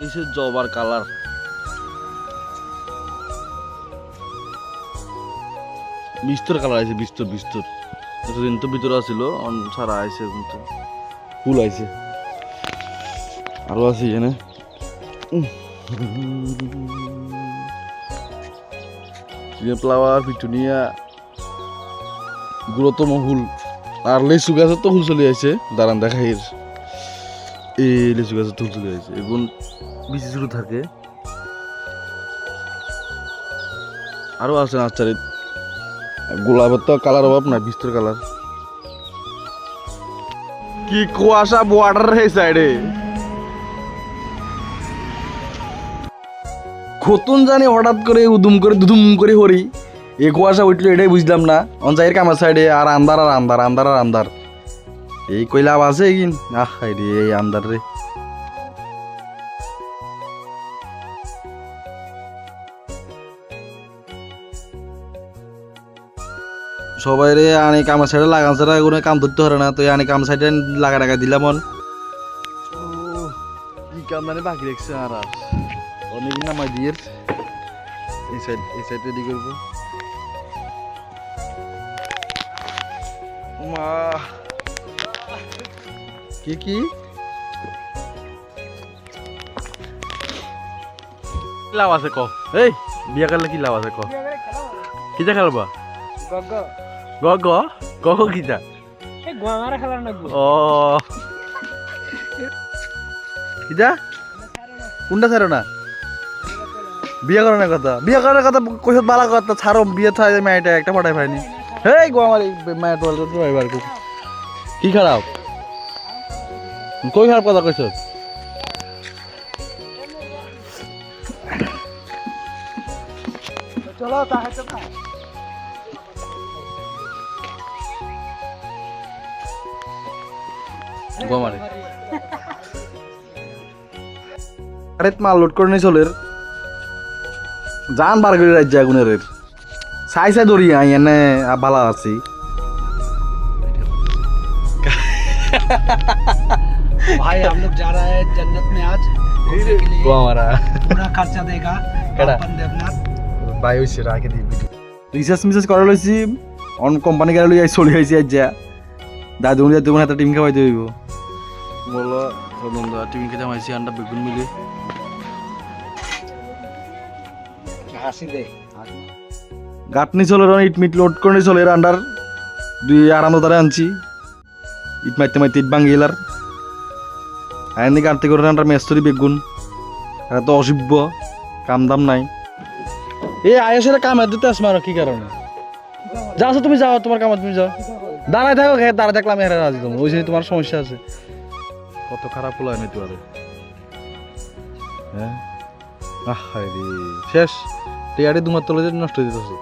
এই যে জবার কালার বিস্তর কালার আছে, বিস্তর বিস্তর এতদিন তো ভিতরে আছিল সারা আইছে কিন্তু ফুল আইছে আরো আছে এখানে ফ্লাওয়ার পিটুনিয়া গুরুত্বম ফুল আর লিচু গাছের তো ফুল চলে আছে দাঁড়ান দেখাই এই লিচু গাছের ফুল চলে আছে এগুন বিচি শুরু থাকে আরো আছে নার্সারি গোলাপের তো কালার অভাব না বিস্তর কালার কি কুয়াশা বর্ডার এই সাইডে কতন জানি হঠাৎ করে উদুম করে দুদুম করে হরি এই কুয়াশা উঠলো এটাই বুঝলাম না অঞ্চাইয়ের কামার সাইডে আর আন্দার আর আন্দার আন্দার আর আন্দার এই কইলাম আছে কিন আহ রে এই আন্দার রে সবাই রে আনে কামার সাইডে লাগান ছাড়া কোনো কাম ধরতে পারে না তো আনে কাম সাইডে লাগা টাকা দিলাম কি কাম মানে বাকি রেখছে আর অনেক নামাই দিয়ে এই সাইড রেডি করবো কি কি লাভ আছে ক এই বিয়া করলে কি লাভ আছে ক কিটা খেলবা গ গ গ গ কিটা ও কিটা কোনটা ছাড়ো না বিয়া করার কথা বিয়া করার কথা কইছত বালা কথা ছাড়ো বিয়ে থাই মেয়েটা একটা পটাই পাইনি হেই গো আমার মায়ের বলতো ড্রাইভার কি খারাপ কই খারাপ কথা কইছ চলো তাহে তো গো মারে আরে মাল লোড করে নিয়ে চলের জান বার করে রাজ্য আগুনের সাই সাই দৌড়ি আই এনে বালা আছি भाई हम लोग जा रहा है जन्नत में आज गो हमारा पूरा खर्चा देगा अपन देवनाथ ভাই হইছে রাখে দিবি রিসার্চ মিসার্চ করা লইছি অন কোম্পানি গাড়ি লই চলে আইছি আজ যা দাদু উনি তোমার হাতে টিম খাওয়াইতে হইব বলো বন্ধু টিম খেতে মাইছি আন্ডা বেগুন মিলে হাসি দে গাটনি চলে ইট মিট লোড করে চলে আন্ডার 2-2.5 ধরে আনছি ইট মাইতে মাইতে ইট ভাঙি এলার আইনি গাড়তে করে আন্ডার মেস্তরি বেগুন এটা তো অসিব্য কাম দাম নাই এই আয়েসের কাম দিতে আসবে আর কি কারণে যাও তুমি যাও তোমার কাম তুমি যাও দাঁড়ায় থাকো দাঁড়ায় থাকলে আমি হেরে রাজি তোমার ওই জন্য তোমার সমস্যা আছে কত খারাপ হলো আমি তোমার হ্যাঁ আহ রে শেষ টিয়ারে দুমার তলে নষ্ট হয়ে যেতেছে